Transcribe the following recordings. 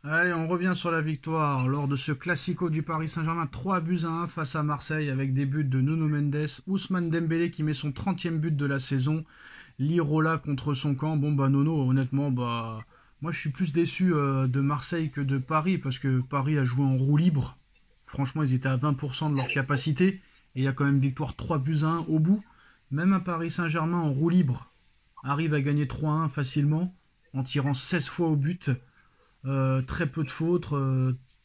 Allez, on revient sur la victoire lors de ce Classico du Paris Saint-Germain, 3-1 face à Marseille avec des buts de Nuno Mendes, Ousmane Dembélé qui met son 30e but de la saison, Lirola contre son camp. Bon bah Nono, honnêtement, moi je suis plus déçu de Marseille que de Paris parce que Paris a joué en roue libre. Franchement, ils étaient à 20% de leur capacité et il y a quand même victoire 3-1 au bout. Même un Paris Saint-Germain en roue libre arrive à gagner 3-1 facilement en tirant 16 fois au but. Très peu de fautes,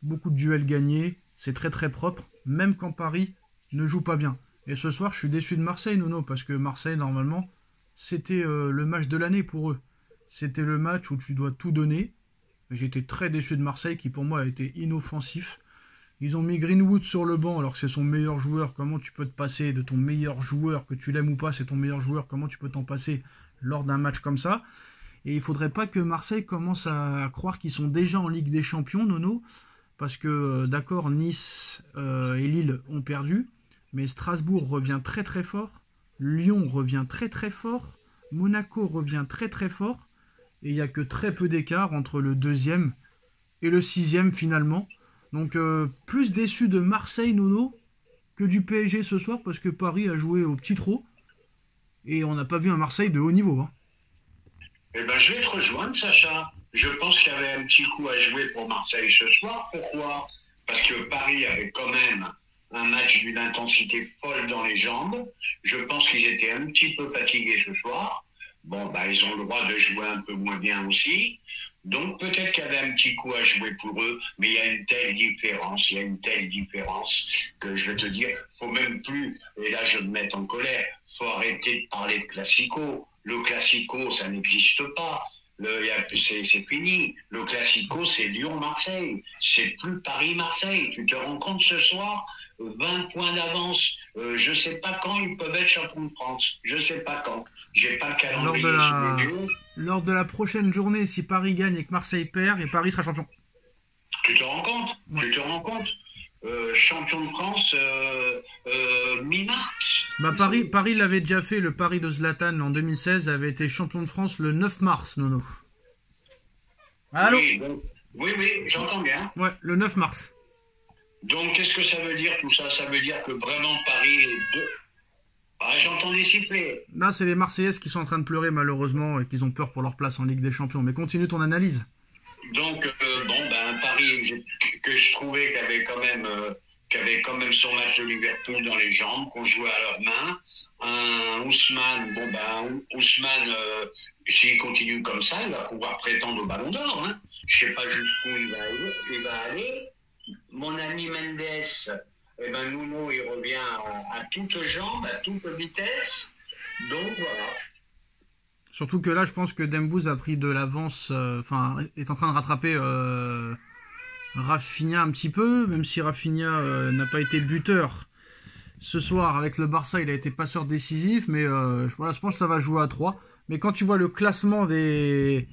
beaucoup de duels gagnés, c'est très très propre, même quand Paris ne joue pas bien. Et ce soir, je suis déçu de Marseille, Nono, parce que Marseille, normalement, c'était le match de l'année pour eux. C'était le match où tu dois tout donner. J'étais très déçu de Marseille, qui pour moi a été inoffensif. Ils ont mis Greenwood sur le banc, alors que c'est son meilleur joueur. Comment tu peux te passer de ton meilleur joueur, que tu l'aimes ou pas, c'est ton meilleur joueur, comment tu peux t'en passer lors d'un match comme ça? Et il faudrait pas que Marseille commence à croire qu'ils sont déjà en Ligue des Champions, Nono, parce que d'accord, Nice et Lille ont perdu, mais Strasbourg revient très très fort, Lyon revient très très fort, Monaco revient très très fort, et il n'y a que très peu d'écart entre le deuxième et le sixième finalement. Donc plus déçu de Marseille, Nono, que du PSG ce soir, parce que Paris a joué au petit trot, et on n'a pas vu un Marseille de haut niveau, hein. Eh ben, je vais te rejoindre, Sacha. Je pense qu'il y avait un petit coup à jouer pour Marseille ce soir. Pourquoi? Parce que Paris avait quand même un match d'une intensité folle dans les jambes. Je pense qu'ils étaient un petit peu fatigués ce soir. Bon, bah, ils ont le droit de jouer un peu moins bien aussi. Donc, peut-être qu'il y avait un petit coup à jouer pour eux, mais il y a une telle différence, que je vais te dire, faut même plus, et là je me mets en colère, faut arrêter de parler de classico. Le classico, ça n'existe pas. C'est fini. Le classico, c'est Lyon-Marseille. C'est plus Paris-Marseille. Tu te rends compte ce soir, 20 points d'avance. Je sais pas quand ils peuvent être champions de France. Je sais pas quand. J'ai pas le calendrier sous les yeux. Lors de la prochaine journée, si Paris gagne et que Marseille perd, et Paris sera champion. Tu te rends compte? Ouais. Tu te rends compte? Champion de France mi-mars. Paris l'avait déjà fait, le Paris de Zlatan en 2016 avait été champion de France le 9 mars, Nono. Allô? Oui, oui, j'entends bien. Ouais, le 9 mars. Donc, qu'est-ce que ça veut dire tout ça? Ça veut dire que vraiment Paris est deux. Ah, j'entends des sifflets. Là, c'est les Marseillaises qui sont en train de pleurer malheureusement et qu'ils ont peur pour leur place en Ligue des Champions. Mais continue ton analyse. Donc, un Paris que je trouvais qui avait quand même son match de Liverpool dans les jambes, qu'on jouait à leurs mains. Un Ousmane, s'il continue comme ça, il va pouvoir prétendre au Ballon d'Or. Hein. Je sais pas jusqu'où il va aller. Mon ami Mendes, Nuno, il revient à toutes jambes, à toute vitesse. Donc, voilà. Surtout que là, je pense que Dembouz a pris de l'avance, est en train de rattraper Rafinha un petit peu, même si Rafinha n'a pas été buteur ce soir avec le Barça, il a été passeur décisif, mais voilà, je pense que ça va jouer à 3. Mais quand tu vois le classement des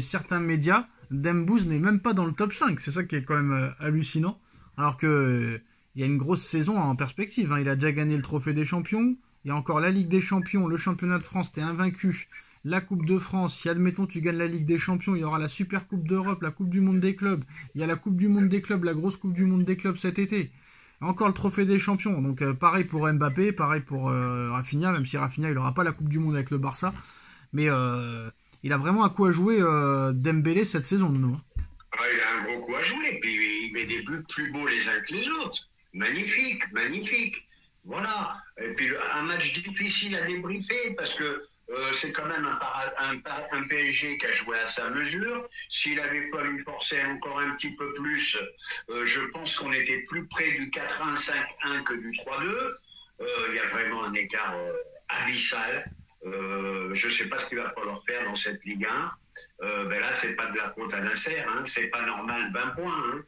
certains médias, Dembouz n'est même pas dans le top 5, c'est ça qui est quand même hallucinant, alors que il y a une grosse saison en perspective, hein. Il a déjà gagné le trophée des champions, il y a encore la Ligue des champions, le championnat de France, t'es invaincu, la Coupe de France, si admettons tu gagnes la Ligue des Champions, il y aura la Super Coupe d'Europe, la Coupe du Monde des clubs, il y a la Coupe du Monde des clubs, la grosse Coupe du Monde des clubs cet été, encore le Trophée des Champions, donc pareil pour Mbappé, pareil pour Rafinha, même si Rafinha il n'aura pas la Coupe du Monde avec le Barça, mais il a vraiment un coup à jouer Dembélé cette saison, Nono. Ah, il a un gros coup à jouer, puis il met des buts plus beaux les uns que les autres, magnifique, voilà, et puis un match difficile à débriefer, parce que c'est quand même un PSG qui a joué à sa mesure. S'il n'avait pas lui forcé encore un petit peu plus, je pense qu'on était plus près du 4-1, 5-1 que du 3-2. Il y a vraiment un écart abyssal. Je ne sais pas ce qu'il va falloir faire dans cette Ligue 1. Là, c'est pas de la faute à Nasser, hein. C'est pas normal 20 points.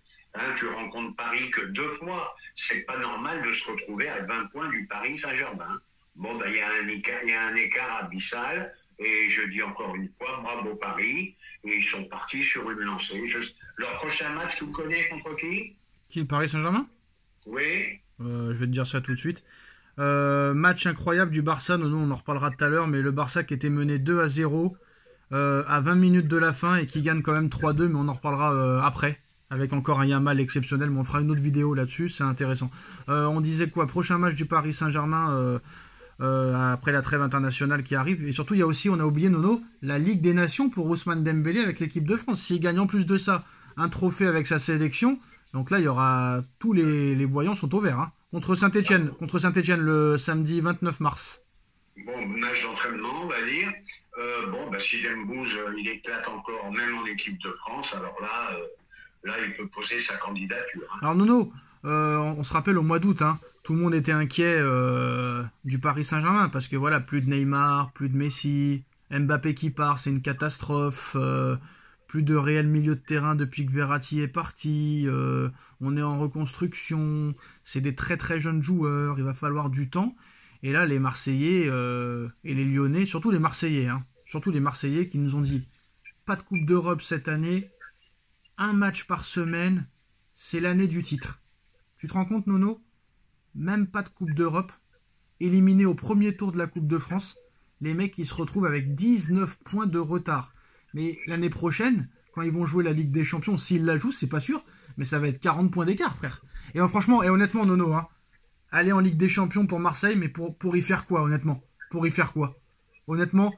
Tu rencontres Paris que 2 fois. C'est pas normal de se retrouver à 20 points du Paris Saint-Germain. Il y a un écart abyssal, et je dis encore une fois, bravo Paris, et ils sont partis sur une lancée. Leur prochain match, tu le connais contre qui? Qui, le Paris Saint-Germain? Oui. Je vais te dire ça tout de suite. Match incroyable du Barça, non, on en reparlera tout à l'heure, mais le Barça qui était mené 2-0 à 20 minutes de la fin et qui gagne quand même 3-2, mais on en reparlera après. avec encore un Yamal exceptionnel, mais on fera une autre vidéo là-dessus, c'est intéressant. On disait quoi? Prochain match du Paris Saint-Germain après la trêve internationale qui arrive. Et surtout, il y a aussi, on a oublié Nono, la Ligue des Nations pour Ousmane Dembélé avec l'équipe de France. S'il gagne en plus de ça un trophée avec sa sélection, donc là, il y aura tous les voyants sont au vert. Hein. Contre Saint-Etienne le samedi 29 mars. Bon, match d'entraînement, on va dire. Si Dembouz, il éclate encore, même en équipe de France, alors là, il peut poser sa candidature. Hein. Alors Nono, on se rappelle au mois d'août, hein, tout le monde était inquiet du Paris Saint-Germain parce que voilà, plus de Neymar, plus de Messi, Mbappé qui part, c'est une catastrophe. Plus de réel milieu de terrain depuis que Verratti est parti. On est en reconstruction. C'est des très très jeunes joueurs. Il va falloir du temps. Et là, les Marseillais et les Lyonnais, surtout les Marseillais, qui nous ont dit pas de Coupe d'Europe cette année, un match par semaine, c'est l'année du titre. Tu te rends compte, Nono? Même pas de Coupe d'Europe, éliminé au premier tour de la Coupe de France, les mecs ils se retrouvent avec 19 points de retard. Mais l'année prochaine, quand ils vont jouer la Ligue des Champions, s'ils la jouent, c'est pas sûr, mais ça va être 40 points d'écart, frère. Et franchement, et honnêtement, Nono, hein, aller en Ligue des Champions pour Marseille, mais pour y faire quoi, honnêtement? Pour y faire quoi? Honnêtement,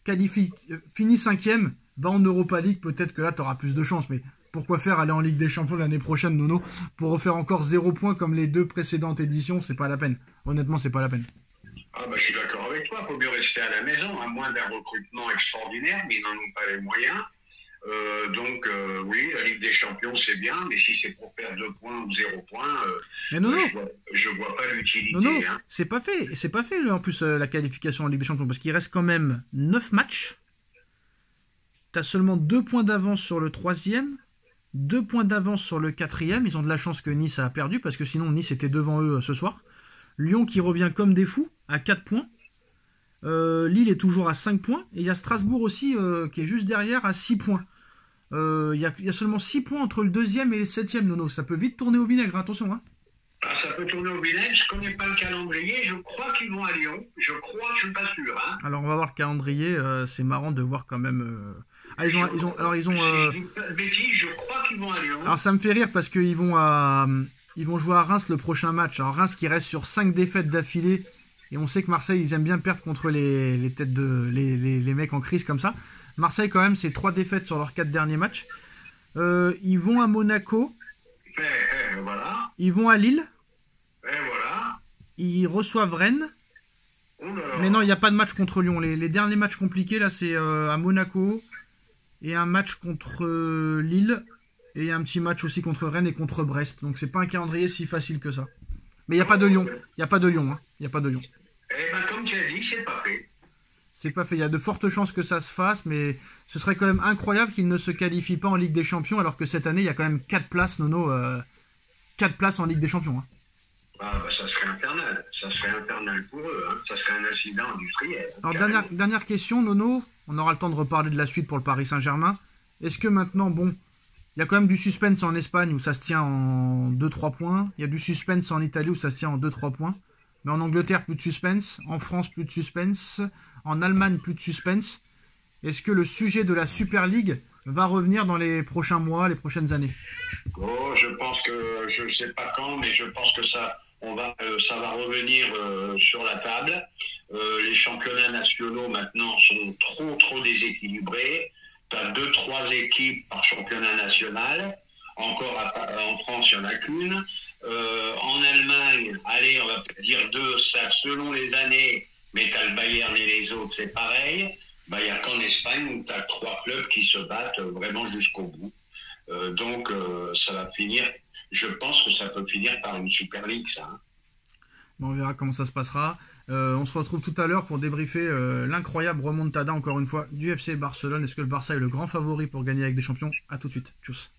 finis 5ème, va en Europa League, peut-être que là, t'auras plus de chance, mais pourquoi faire aller en Ligue des Champions l'année prochaine, Nono, pour refaire encore 0 points comme les 2 précédentes éditions? C'est pas la peine. Honnêtement, c'est pas la peine. Je suis d'accord avec toi, il faut mieux rester à la maison, à moins d'un recrutement extraordinaire, mais ils n'en ont pas les moyens. Oui, la Ligue des Champions, c'est bien, mais si c'est pour perdre 2 points ou 0 points, mais non, je vois pas l'utilité. Non, hein. c'est pas fait en plus la qualification en Ligue des Champions, parce qu'il reste quand même 9 matchs. T'as seulement 2 points d'avance sur le 3e, 2 points d'avance sur le 4e. Ils ont de la chance que Nice a perdu, parce que sinon Nice était devant eux ce soir. Lyon qui revient comme des fous à 4 points. Lille est toujours à 5 points. Et il y a Strasbourg aussi qui est juste derrière à 6 points. Il y a seulement 6 points entre le 2e et le 7e, Nono. Ça peut vite tourner au vinaigre, attention. Hein. Ça peut tourner au vinaigre. Je ne connais pas le calendrier. Je crois qu'ils vont à Lyon. Je ne suis pas sûr. Hein. Alors on va voir le calendrier. C'est marrant de voir quand même... je crois qu'ils vont à Lyon. Alors ça me fait rire parce qu'ils vont jouer à Reims le prochain match. Alors Reims qui reste sur 5 défaites d'affilée. Et on sait que Marseille, ils aiment bien perdre contre les mecs en crise comme ça. Marseille, quand même, c'est 3 défaites sur leurs 4 derniers matchs. Ils vont à Monaco. Voilà. Ils vont à Lille. Voilà. Ils reçoivent Rennes. Mais non, il n'y a pas de match contre Lyon. Les derniers matchs compliqués, là, c'est à Monaco. Et un match contre Lille. Et un petit match aussi contre Rennes et contre Brest. Donc, c'est pas un calendrier si facile que ça. Mais il n'y a pas de Lyon. Il n'y a pas de Lyon. Hein. Il n'y a pas de Lyon. Comme tu as dit, c'est pas fait. C'est pas fait. Il y a de fortes chances que ça se fasse, mais ce serait quand même incroyable qu'ils ne se qualifient pas en Ligue des Champions, alors que cette année, il y a quand même 4 places, Nono. 4 places en Ligue des Champions. Hein. Ça serait infernal. Ça serait infernal pour eux. Hein. Ça serait un incident industriel. Alors, dernière question, Nono. On aura le temps de reparler de la suite pour le Paris Saint-Germain. Est-ce que maintenant, il y a quand même du suspense en Espagne où ça se tient en 2-3 points. Il y a du suspense en Italie où ça se tient en 2-3 points. Mais en Angleterre, plus de suspense. En France, plus de suspense. En Allemagne, plus de suspense. Est-ce que le sujet de la Super League va revenir dans les prochains mois, les prochaines années? Je pense que, je ne sais pas quand, mais je pense que ça va revenir sur la table. Les championnats nationaux maintenant sont trop déséquilibrés. Tu as 2-3 équipes par championnat national. Encore en France, il n'y en a qu'une. En Allemagne, allez, on va peut-être dire 2, ça, selon les années, mais tu as le Bayern et les autres, c'est pareil. Il n'y a qu'en Espagne où tu as 3 clubs qui se battent vraiment jusqu'au bout. Ça va finir, je pense que ça peut finir par une Super League, ça. Hein. On verra comment ça se passera. On se retrouve tout à l'heure pour débriefer l'incroyable remontada, encore une fois, du FC Barcelone. Est-ce que le Barça est le grand favori pour gagner avec des champions? A tout de suite. Tchuss.